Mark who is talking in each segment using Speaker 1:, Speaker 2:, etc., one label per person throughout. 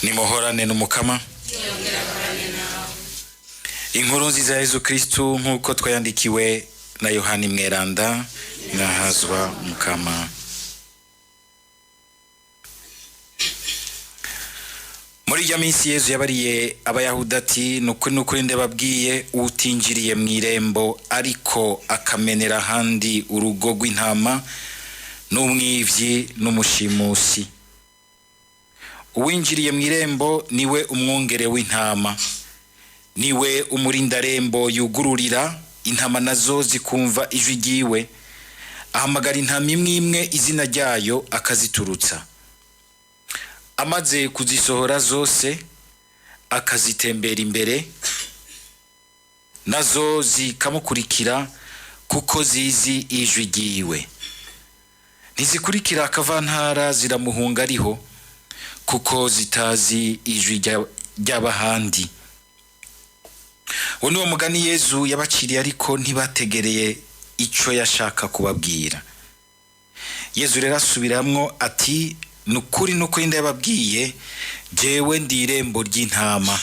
Speaker 1: nimuhorane n'umukama. Inkuru nziza ya Yesu Kristo nkuko twayandikiwe na Yohani Mweranda. Nahazwa mukama. Muri ya minsi Yesu yabariye abayahudi ati nukuri ndababwiye utinjiriye mw'irembo ariko akamenera handi urugo rw'intama n'umwivyi n'umushimusi. Uwinjiriye mw'irembo niwe umwongere w'intama, niwe umurindarembo yugururira intama nazo zikumva ijwi ryiwe, ahamagara intama imwe imwe izina ryayo akaziturutsa. Amaze kuzisohora zose akazitembera imbere, nazo zikamukurikira kuko zizi ijwi ryiwe. Ntizikurikira akavantara ziramuhunga ariho, kuko zitazi ijwi ry'abahandi. Uwo ni wo mugani Yesu yabaciriye ariko ntibategereye ico yashaka kubabwira. Yesu rero asubiramwo ati nukuri ndababwiye jewe ndi irembo ry'intama.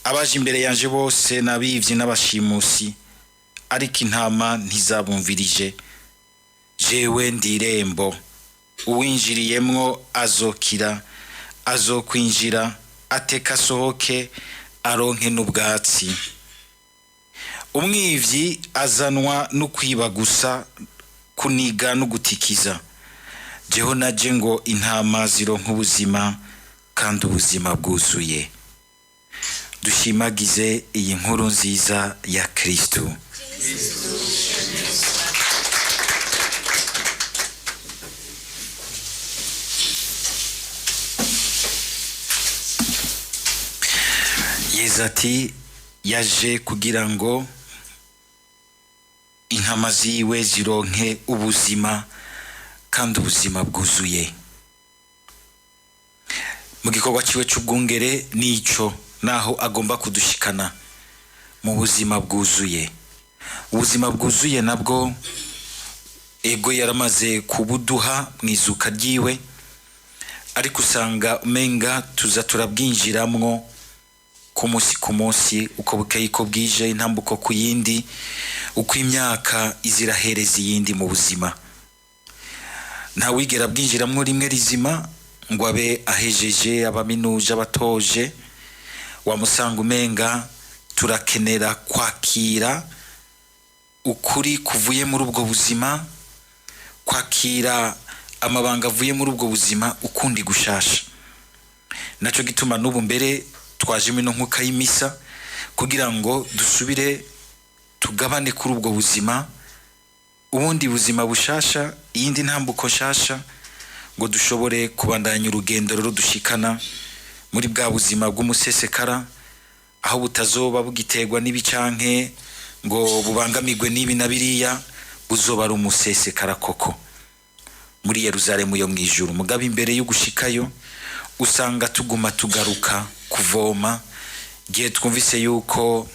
Speaker 1: Abaje imbere yanje bose nabivyi n'abashimusi, ariko intama ntizabumvirije. Jewe ndi irembo, uwinjiriyemwo azokira, azokwinjira ateka asohoke aronke n'ubwatsi. Umwivyi azanwa no kwiba gusa, kuniga no gutikiza. Jeho naje ngo intama zironke ubuzima kandi ubuzima bwuzuye. Dushimagize iyi nkuru nziza ya Kristo. Yesu ati yaje kugira ngo intama ziwe zironke ubuzima kandi ubuzima bwuzuye. Mu gikorwa ciwe c'ubwungere nico naho agomba kudushikana mu buzima bwuzuye. Ubuzima bwuzuye nabwo ego yaramaze kubuduha mwizuka ryiwe, ariko usanga umenga tuza turabwinjiramwo ku munsi uko bukeye ko bwije, intambuko ku yindi, uko imyaka izirahereza iyindi mu buzima. Nta wigera bwinjiramwo rimwe rizima ngo abe ahejeje, abaminuje, abatoje. Wamusanga umenga turakenera kwakira ukuri kuvuye muri ubwo buzima, kwakira amabanga avuye muri ubwo buzima ukundi gushasha. Naco gituma n'ubu mbere twaje mino nkuka y'imisa kugira ngo dusubire tugabane kuri ubwo buzima, ubundi buzima bushasha, iyindi ntambuko shasha, ngo dushobore kubandanya urugendo rero dushikana muri bwa buzima bw'umusesekara, aho butazoba bugiterwa n'ibicanke ngo bubangamigwe n'ibi na biriya, buzoba ari umusesekara koko muri Yerusalemu yo mwijuru. Mugabo imbere yo gushikayo usanga tuguma tugaruka kuvoma, gihe twumvise yuko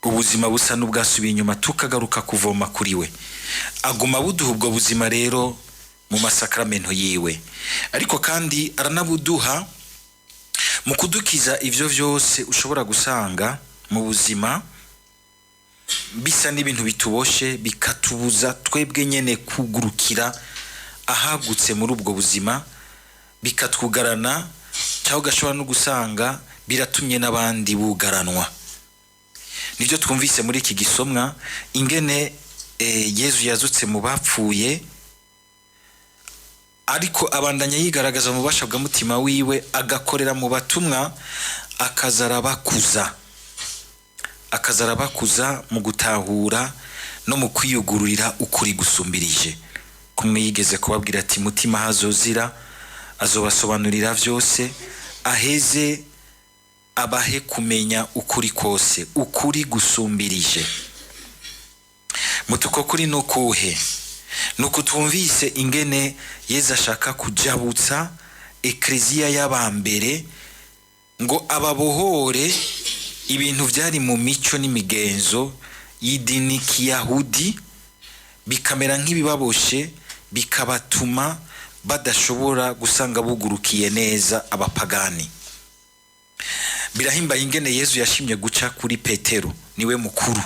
Speaker 1: ubuzima busa n'ubwasubiye inyuma, tukagaruka kuvoma kuri we. Aguma buduha ubwo buzima rero mu masakramento yiwe, ariko kandi aranabuduha mu kudukiza ivyo vyose ushobora gusanga mu buzima bisa n'ibintu bituboshe, bikatubuza twebwe nyene kugurukira ahagutse muri ubwo buzima, bikatwugarana, cyangwa gashobora no gusanga biratumye n'abandi bugaranwa. Nivyo twumvise muri iki gisomwa ingene Yesu yazutse mu bapfuye, ariko abandanya yigaragaza mu bubasha bw'umutima wiwe, agakorera mu batumwa, akazarabakuza mu gutahura no mu kwiyugururira ukuri gusumbirije. Kumwe yigeze kubabwira ati mutima hazozira, azobasobanurira vyose, aheze abahe kumenya ukuri kose, ukuri gusumbirije. Mutuko kuri nukuhe? Nuko twumvise ingene Yesu ashaka kujabutsa ekleziya y'abambere ngo ababohore ibintu vyari mu mico n'imigenzo y'idini k'Yahudi, bikamera nk'ibibaboshe, bikabatuma badashobora gusanga bugurukiye neza abapagani. Birahimbaye ingene Yesu yashimye guca kuri Petero, niwe mukuru,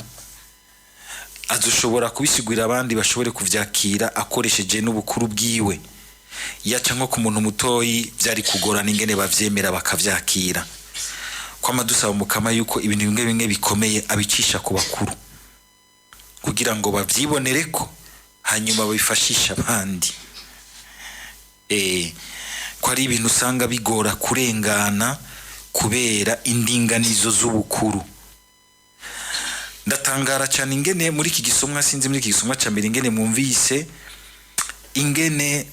Speaker 1: azoshobora kubisigurira abandi bashobore kuvyakira akoresheje n'ubukuru bwiwe. Yaca nko ku muntu mutoyi byari kugorana ingene bavyemera bakavyakira. Kwama dusaba umukama yuko ibintu bimwe bimwe bikomeye abicisha ku bakuru kugira ngo bavyibonereko hanyuma babifashisha abandi. Ko ari ibintu usanga bigora kurengana kubera indinganizo z'ubukuru. Ndatangara cyane ingene muri iki gisomwa, sinzi muri iki gisomwa ca mbere ingene mwumvise ingene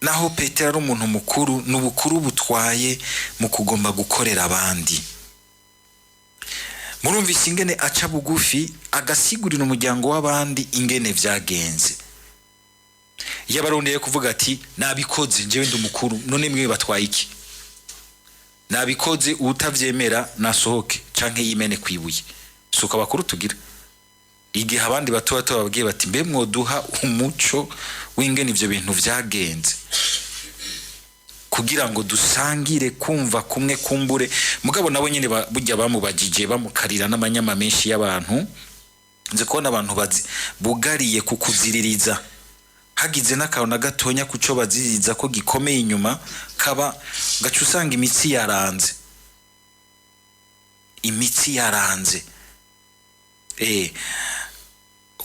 Speaker 1: naho Petero ari umuntu mukuru, n'ubukuru butwaye mu kugomba gukorera abandi. Murumvise ingene aca bugufi agasigurira umuryango w'abandi ingene vyagenze. Yabarondeye kuvuga ati nabikoze njewe ndi umukuru, none mwe batwaye iki? Nabikoze, utavyemera nasohoke canke yimene kwibuye. Suka bakuru tugira igihe abandi bato bato babwiye bati mbe mwoduha umuco w'ingene ivyo bintu vyagenze kugira ngo dusangire kumva kumwe kumbure. Mugabo nabo nyene burya bamubagije bamukarira n'amanyama menshi y'abantu. Nze kubona abantu bugariye kukuziririza, hagize n'akantu na gatonya kuco baziriza ko gikomeye inyuma kaba gacu usanga imitsi yaranze.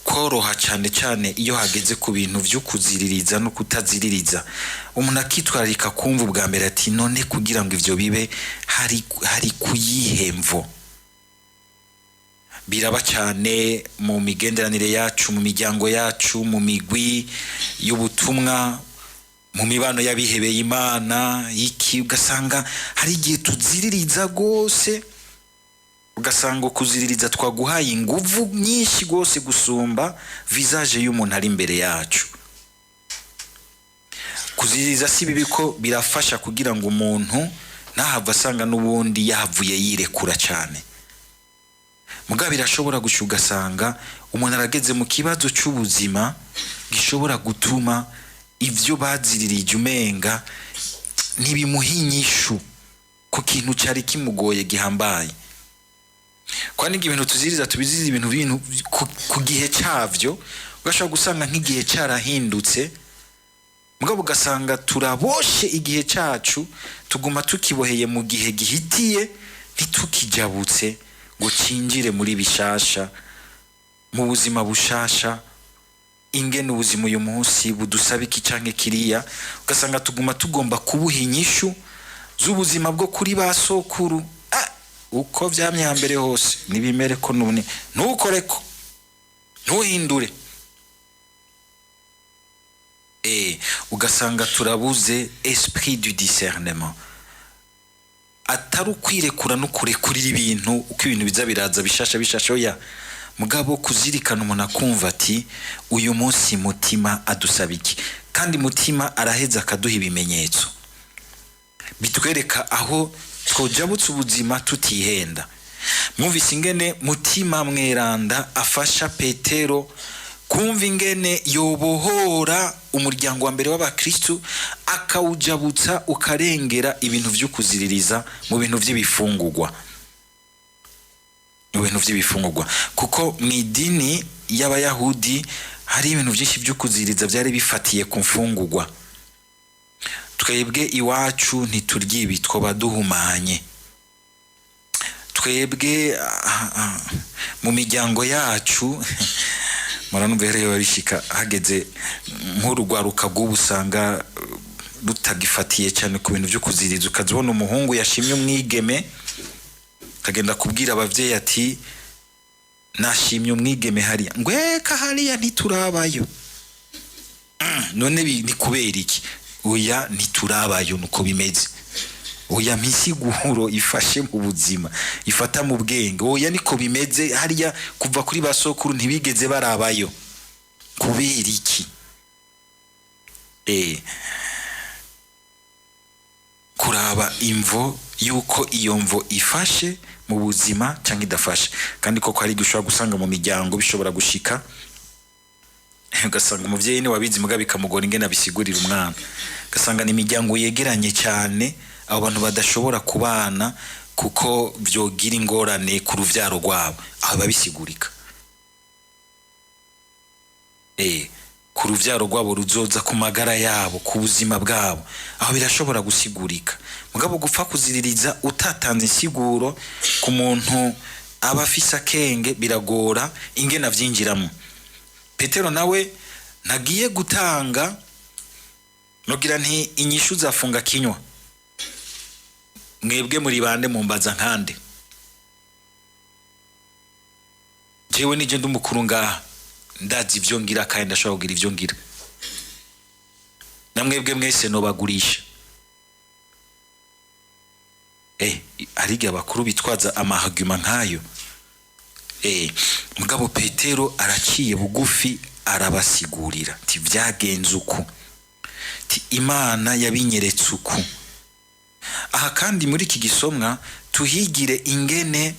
Speaker 1: Koroha cyane cyane iyo hageze ku bintu vyo kuziririza no kutaziririza. Umuntu akitwararika kumva ubwa mbere ati none kugira ngo ivyo bibe hari kuyihemvo. Biraba cyane mu migenderanire yacu, mu miryango yacu, mu migwi y'ubutumwa, mu mibano y'abihebeye Imana, ugasanga hari igihe tuziririza gose, ugasanga kuziririza twaguhaye inguvu nyinshi gose gusumba visage y'umuntu ari imbere yacu. Kuziririza si bibi ko birafasha kugira ngo umuntu ntahava asanga n'ubundi yavuye yirekura cyane. Mugabo birashobora gushuga sanga umuntu arageze mu kibazo cy'ubuzima gishobora gutuma ivyo baziririje umenga ntibimuhinyishu ku kintu cyari kimugoye gihambaye. Kwani ibintu tuziriza tubiziriza ibintu ku gihe cyavyo, ugashobora gusanga nk'igihe cyarahindutse, mugabo ugasanga turaboshe igihe cyacu, tuguma tukiboheye mu gihe gihitiye, ntitukijabutse ngo cinjire muri bishasha, mu buzima bushasha. Ingene ubuzima uyu munsi budusaba iki canke kiriya, ugasanga tugomba kubuha inyishu z'ubuzima bwo kuri basokuru. Uko vyamye hambere hose nibimere ko none ntukoreko ntuhindure. Ugasanga turabuze esprit du discernement, atari ukwirekura no kurekurira ibintu uko ibintu biza biraza bishasha oya, mugabo kuzirikana umuntu akumva ati uyu munsi mutima adusaba iki, kandi mutima araheza akaduha ibimenyetso bitwereka aho twojabutse ubuzima tutihenda. Mwumvise ingene mutima mweranda afasha Petero kumva ingene yobohora umuryango wa mbere w'abakristu, akawujabutsa ukarengera ibintu vyo kuziririza mu bintu vy'ibifungurwa. Kuko mw'idini y'abayahudi hari ibintu vyinshi vyo kuziririza vyari bifatiye ku mfungurwa. Twebwe iwacu ntiturya ibi, twoba duhumanye. Twebwe mu miryango yacu muranumvere barishika hageze nk'urugwaruka rw'ubusanga rutagifatiye cyane ku bintu vyo kuziriza. Ukazibona umuhungu yashimye umwigeme, kagenda kubwira abavyeyi ati nashimye umwigeme hariya, ngweka hariya ntiturabayo. None ni kubera iki? Oya ntiturabayo, nuko bimeze. Oya misiguro ifashe mu buzima, ifata mu bwenge. Oya niko bimeze hariya, kuva kuri basokuru ntibigeze barabayo. Kubera iki? Kuraba imvo yuko iyo mvo ifashe mu buzima cyangwa idafashe. Kandi koko hari gushobora gusanga mu miryango bishobora gushika ugasanga umuvyeyi ni wabizi mugabe bikamugora ingene abisigurira umwana, ugasanga ni imiryango yegeranye cyane, abo bantu badashobora kubana kuko vyogira ingorane ku ruvyaro rwabo, aho babisigurika ku ruvyaro rwabo ruzoza ku magara yabo, ku buzima bwabo, aho birashobora gusigurika. Mugabo gupfa kuziririza utatanze insiguro ku muntu aba afise akenge biragora ingene avyinjiramo. Petero nawe nagiye gutanga nogira nti inyishu zafunga kinywa, mwebwe muri bande mumbaza nkande, jewe nije ndumukuru ngaha ndazi ivyo ngira kandi ndashobora kugira ivyo ngira, namwebwe mwese nobagurisha. Arige abakuru bitwaza amahaguma nkayo. Mugabo Petero araciye bugufi arabasigurira ati vyagenze uku, ati Imana yabinyeretse uku. Aha kandi muri iki gisomwa tuhigire ingene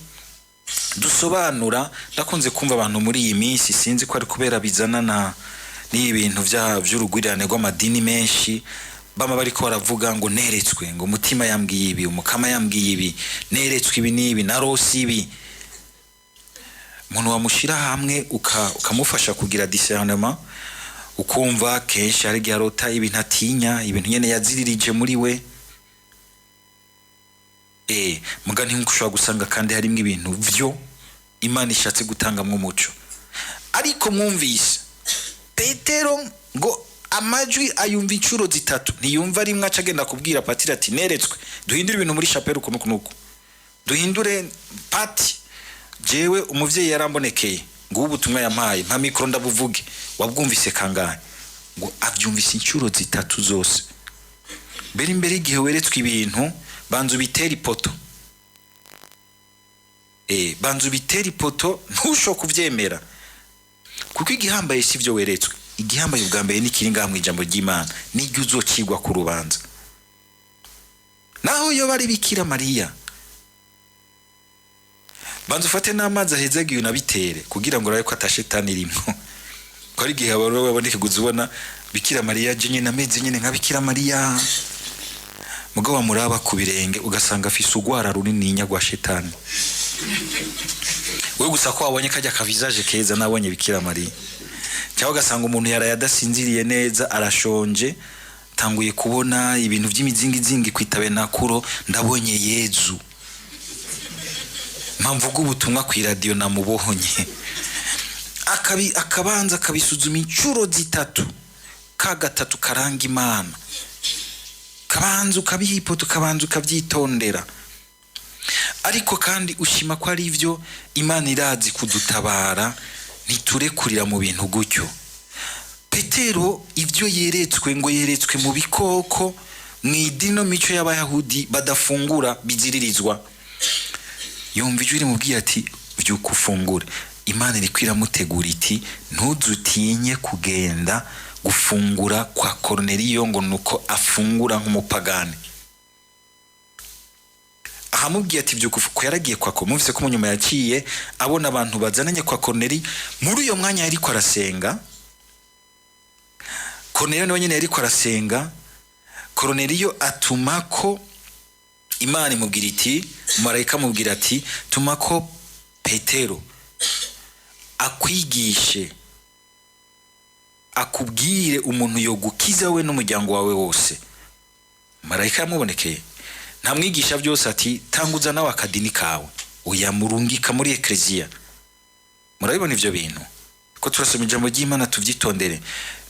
Speaker 1: dusobanura. Ndakunze kumva abantu muri iyi minsi, sinzi ko ari kubera bizanana n'ibintu vy'urugwirirane rw'amadini menshi, bama bariko baravuga ngo neretswe, ngo umutima yambwiye ibi, umukama yambwiye ibi, neretswe ibi n'ibi, narose ibi. Umuntu wamushira hamwe ukamufasha kugira discernement, ukumva kenshi ari garota ibintu atinya, ibintu nyene yaziririje muri we. Mugani nkushobora gusanga kandi harimo ibintu vyo Imana ishatse gutangamwo umuco. Ariko mwumvise Petero ngo amajwi ayumva incuro zitatu, ntiyumva rimwe aca agenda kubwira Patiri ati neretswe, duhindure ibintu muri chapelle kunukunuku, duhindure pati, jewe umuvyeyi yarambonekeye, ngo ubutumwa yampaye mpa mikro ndabuvuge, wabwumvise kangahe? Ngo avyumvise incuro zitatu zose. Mbere igihe weretswe ibintu banzu bitera ipoto, banzu bitera ipoto, ntusho kuvyemera kuko igihambaye sivyo weretswe. Igihambaye ubwa mbere nikiri ngaha mu ijambo ry'Imana, n'iryo uzocigwa ku rubanza. Naho yo bari Bikira Mariya, banzu ufate n'amazi ahezagiye unabitere kugira ngo urabe ko atashetani rimwe. Ko ari gihe abaro baboneke guzubona Bikira Mariya je nyene ameze nyene nka Bikira Mariya, mugabo amuraba ku birenge ugasanga afise ugwara runini nya gwa shetani. We gusa ko wabonye kajya ka visage keza nabonye Bikira Mariya, cyangwa ugasanga umuntu yaraye adasinziriye neza, arashonje, tanguye kubona ibintu by'imizingizingi kwitabe nakuro, ndabonye Yezu. Mpamvuga ubutumwa ku radio namubonye. Akabanza kabisuzuma incuro zitatu, ka gatatu karanga Imana, kabanza ukabihipoto, kabanza ukavyitondera. Ariko kandi ushima ko ari ivyo Imana irazi kudutabara, ntiturekurira mu bintu gutyo. Petero ivyo yeretswe, ngo yeretswe mu bikoko mw'idino mico y'Abayahudi badafungura biziririzwa. Yumva ijwi rimubwiye ati vyuka ufungure. Imana iri kwiramutegura iti ntuzutinye kugenda gufungura kwa Korneliyo, ngo nuko afungura nk'umupagani. Ahamubwiye ati vyuka ufuko, yaragiye kwa ko. Muvise ko munyuma yaciye abona abantu bazananye kwa Korneliyo. Muri uyo mwanya yariko arasenga, Korneliyo nawe nyene yariko arasenga. Korneliyo atumako, Imana imubwira iti, marayika amubwira ati tumako Petero akwigishe, akubwire umuntu yogukiza we n'umuryango wawe wose. Marayika yamubonekeye, ntamwigisha byose ati tanguza nawe akadini kawe, uyamurungika muri ekleziya. Murabibona ivyo bintu ko turasoma ijambo ry'Imana tuvyitondere.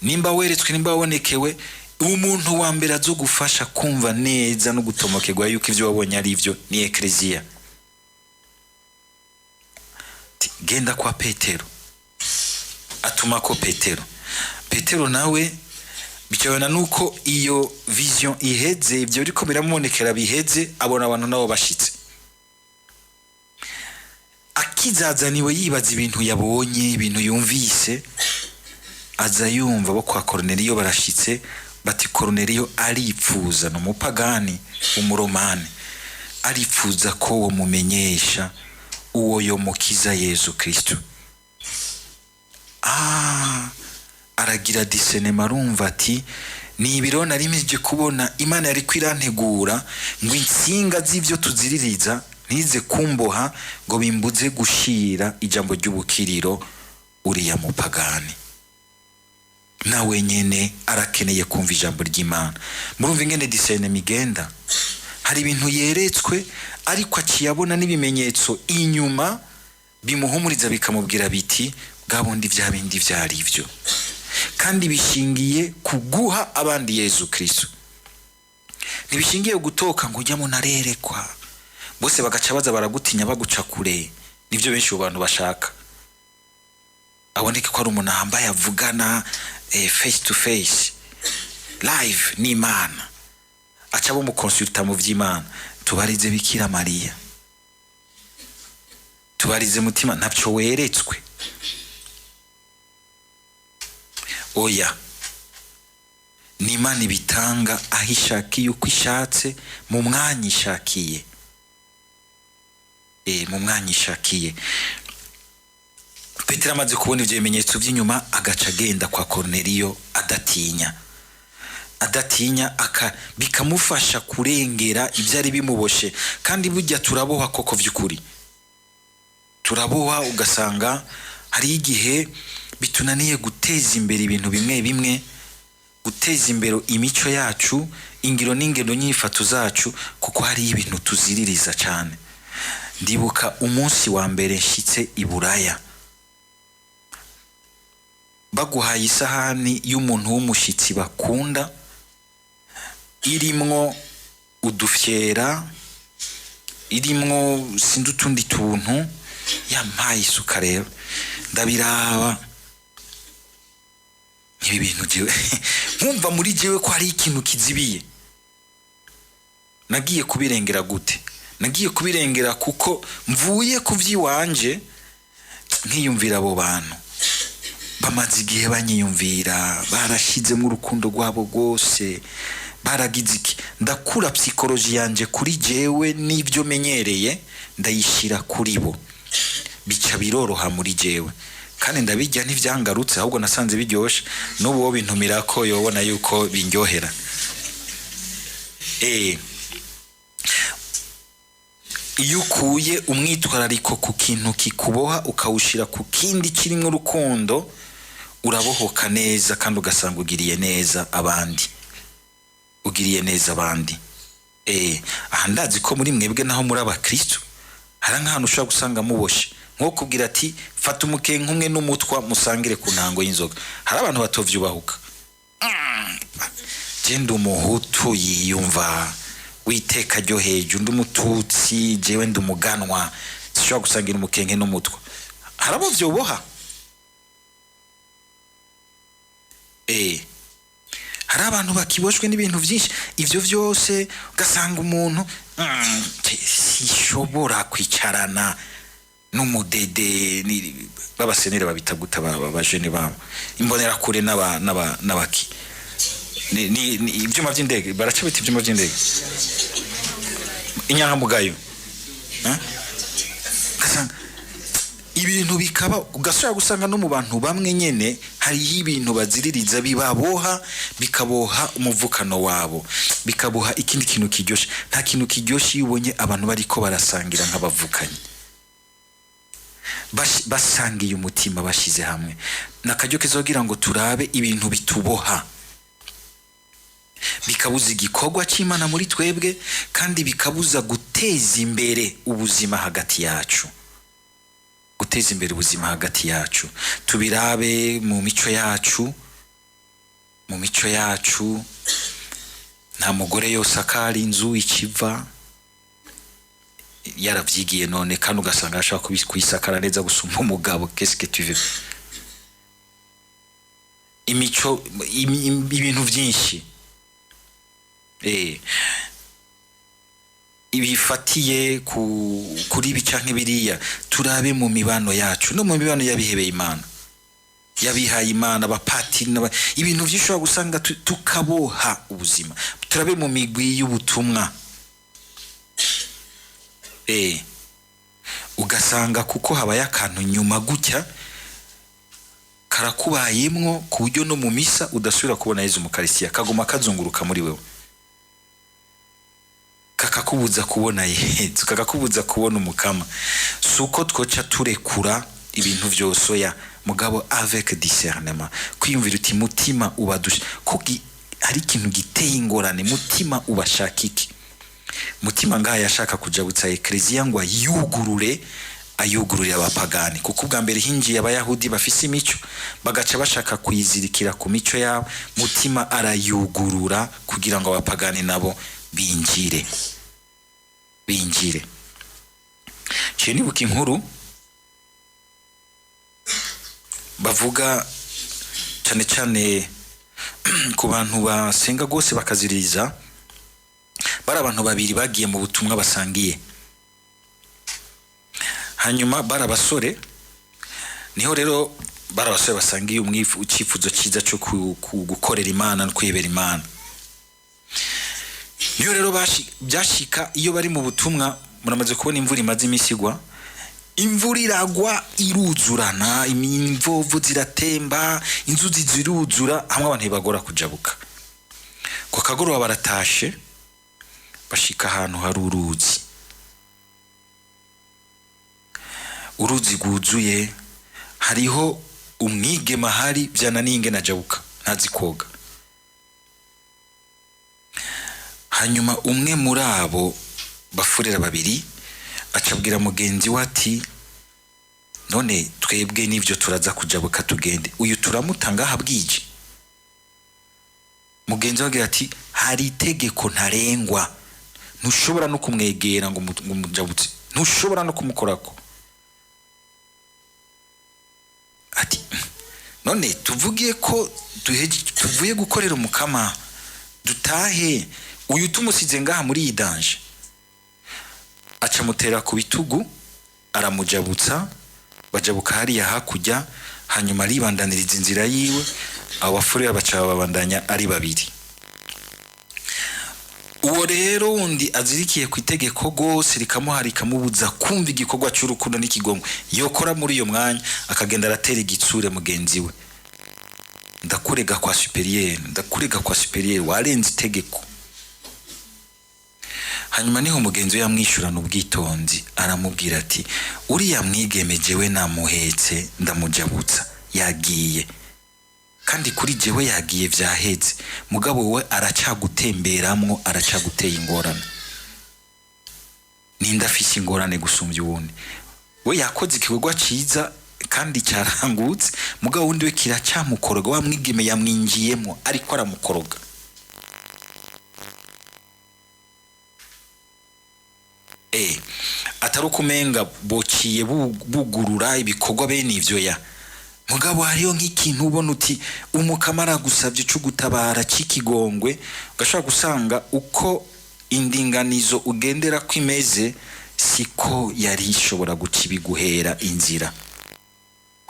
Speaker 1: Nimba weretswe, nimba wabonekewe, umuntu wa mbere azogufasha kumva neza no gutomokerwa yuko ivyo wabonye ari ivyo ni ekleziya. Genda kwa Petero, atuma ko Petero nawe bicabana nuko iyo vision iheze, ivyo riko biramubonekera biheze, abona abantu nabo bashitse. Akizazaniwe yibaza ibintu yabonye, ibintu yumvise, aza yumva bo kwa Korneliyo barashitse, bati Korneliyo aripfuza, no mupagani umuromane, aripfuza ko wo mumenyesha uwo yo mukiza Yesu Kristo. aragira disenema, arumva ati ni ibiro nari mije kubona Imana yari kwirantegura ngo insinga z'ivyo tuziririza ntize kumboha ngo bimbuze gushira ijambo ry'ubukiriro uriya mupagani. Nawe nyene arakeneye kumva ijambo ry'Imana. Murumva ingene disenema igenda, hari ibintu yeretswe ariko akiyabona n'ibimenyetso inyuma bimuhumuriza bikamubwira biti bwa bundi vya bindi vyari ivyo, kandi bishingiye kuguha abandi Yesu Kristo, ntibishingiye gutoka ngo ujya mu narerekwa bose bagaca baza baragutinya baguca kure. Nivyo benshi abantu bashaka, aboneke ko ari umuntu ahambaye avugana face to face live n'Imana, aca bo mu consulta mu vy'Imana. Tubarize Bikira Mariya, tubarize mutima, ntavyo weretswe. Oya, ni Imana ibitanga aho ishakiye uko ishatse mu mwanya ishakiye, mu mwanya ishakiye. Petero amaze kubona ivyo bimenyetso vy'inyuma agaca agenda kwa Korneliyo adatinya bikamufasha kurengera ivyari bimuboshe. Kandi burya turaboha koko vy'ukuri, turaboha ugasanga hari igihe bitunaniye guteza imbere ibintu bimwe bimwe, guteza imbere imico yacu, ingiro n'ingendo nyifato zacu, kuko hari ibintu tuziririza cyane. Ndibuka umunsi wa mbere nshitse i Buraya, baguhaye isahani y'umuntu w'umushitsi bakunda irimwo udufyera, irimwo sindi utundi tuntu, yampaye isuka. Rero ndabiraba ibi bintu jewe nkumva muri jewe ko hari ikintu kizibiye. Nagiye kubirengera gute? Nagiye kubirengera kuko mvuye kuvyiwanje nkiyumvira abo bantu bamaze igihe banyiyumvira, barashize mu rukundo rwabo rwose, baragize iki, ndakura psychology yanje kuri jewe n'ivyo menyereye ndayishira kuri bo, bica biroroha muri jewe, kandi ndabijya ntivyangarutse, ahubwo nasanze biryoshe. N'ubu wo bintumira ko yobona yuko binjohera. Iyo ukuye umwitwarariko ku kintu kikuboha ukawushira ku kindi kirimwo urukundo, urabohoka neza kandi ugasanga ugiriye neza abandi, aha ndazi ko muri mwebwe naho muri abakristo hari nk'ahantu ushobora gusanga muboshe, nko kubwira ati fata umukenke umwe n'umutwa musangire ku ntango y'inzoga. Hari abantu batovyubahuka, je ndi umuhutu yiyumva witeka ryo hejuru, ndi umututsi jewe ndi umuganwa, sishobora gusangira umukenke n'umutwa. Hari abo vyoboha, hari abantu bakiboshwe n'ibintu byinshi. Ivyo vyose ugasanga umuntu sishobora kwicarana n'umudede babasenere babita guta bajene babo, imbonera kure n'abaki ni ivyuma vy'indege, baracabita ivyuma vy'indege, inyangamugayo. Ugasanga ibintu bikaba, ugasubira gusanga no mu bantu bamwe nyene hariho ibintu baziririza bibaboha, bikaboha umuvukano wabo, bikaboha ikindi kintu kiryoshe. Nta kintu kiryoshe iyo ubonye abantu bariko barasangira nk'abavukanye, basangiye umutima, bashize hamwe. Nakaryo kezogira ngo turabe ibintu bituboha, bikabuza igikorwa c'Imana muri twebwe, kandi bikabuza guteza imbere ubuzima hagati yacu, guteza imbere ubuzima hagati yacu. Tubirabe mu mico yacu, nta mugore yose akara inzu ikiva yaravyigiye none, kandi ugasanga ashaka kuyisakara neza gusumba umugabo. Qu'est-ce que tu veux? Imico, ibintu vyinshi ibifatiye kuri ibi canke biriya. Turabe mu mibano yacu no mu mibano y'abihebeye Imana, yabihaye Imana, abapatiri ibintu vyishobora gusanga tukaboha ubuzima. Turabe mu migwi y'ubutumwa, ugasanga kuko habaye akantu nyuma gutya karakubayemwo ku buryo no mu misa udasubira kubona Yezu mu Eucharistia, kaguma kazunguruka muri wewe, kakakubuza kubona Yezu, kakakubuza kubona umukama. Suko twoca turekura ibintu byose oya, mugabo avec discernement, kwiyumvira uti mutima ubadusha kuki hari ikintu giteye ingorane, mutima ubashaka iki? Mutima ngaha yashaka kujabutsa Eklezia ngo ayugurure abapagani, kuko ubwa mbere hinjiye abayahudi bafise imico bagaca bashaka kuyizirikira ku mico yabo. Mutima arayugurura kugira ngo abapagani nabo binjire. Cyo nibuka inkuru bavuga cyane cyane ku bantu basenga gose bakaziriza, bari abantu babiri bagiye mu butumwa basangiye, hanyuma bari abasore. Niho rero bari abasore basangiye icyifuzo cyiza cyo gukorera Imana no kwibera Imana. Niho rero byashika iyo bari mu butumwa, muramaze kubona imvura imaze imisigwa, imvura iragwa iruzurana, imvovu ziratemba, inzuzi ziruzura, hamwe abantu bagora kujabuka. Kwa kagoroba baratashe bashika ahantu hari uruzi rwuzuye, hariho umwigema hari byananiye ingene ajabuka, ntazi koga. Hanyuma umwe muri abo bafurira babiri acabwira mugenzi we ati none twebwe n'ivyo turaza kujabuka tugende, uyu turamutanga habwije. Mugenzi we agira ati hari itegeko ntarengwa, ntushobora no kumwegera ngo umujabutse, ntushobora no kumukorako. Ati none tuvugiye ko tuvuye gukorera umukama dutahe, uyu tumusize ngaha muri idanje. Acamutera ku bitugu aramujabutsa, bajabuka hariya hakurya, hanyuma aribandaniriza inzira yiwe. Abo bafurira baca babandanya ari babiri. Uwo rero wundi azirikiye ku itegeko gose rikamuharika mubuza kumva igikorwa cy'urukundo n'ikigongwe yokora muri iyo mwanya, akagenda aratera igitsure mugenzi we, ndakurega kwa superieur, warenze itegeko. Hanyuma niho mugenzi we yamwishurana ubwitonzi, aramubwira ati uriya mwigeme jewe namuhetse ndamujabutsa yagiye, kandi kuri jewe yagiye vyaheze, mugabo we aracagutemberamwo, aracaguteye ingorane. Ninda afise ingorane gusumvya uwundi. We yakoze ikikorwa ciza kandi cyarangutse, mugabo wundi we kiracamukoroga, wa mwigeme yamwinjiyemo ariko aramukoroga. Atari ukumenga bociye bugurura ibikorwa bene ivyo ya, mugabo hariyo nk'ikintu ubona uti umukamara gusavye cyo gutabara cikigongwe, ugashaka gusanga uko indinganizo ugendera kwimeze siko yari ishobora gucibiguhera inzira.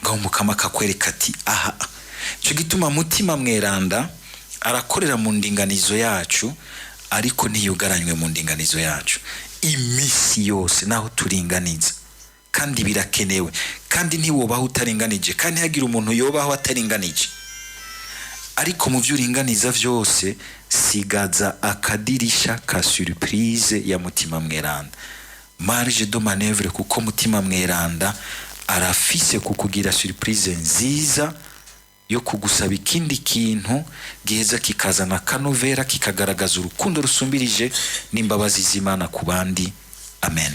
Speaker 1: Ngaho umukama kakwereka ati aha, cyo gituma mutima mweranda arakorera mu ndinganizo yacu, ariko ntiyugaranywe mu ndinganizo yacu imisi yose naho turinganiza, kandi birakenewe, kandi ntiwobaho utaringanije, kandi hagira umuntu yobaho ataringanije. Ariko mu byo uringaniza vyose sigaza akadirisha ka surprise ya mutima mweranda, marge de manœuvre, kuko mutima mweranda arafise kukugira surprise nziza yo kugusaba ikindi kintu giheza kikazana kanovera, kikagaragaza urukundo rusumbirije n'imbabazi z'Imana ku bandi. Amen.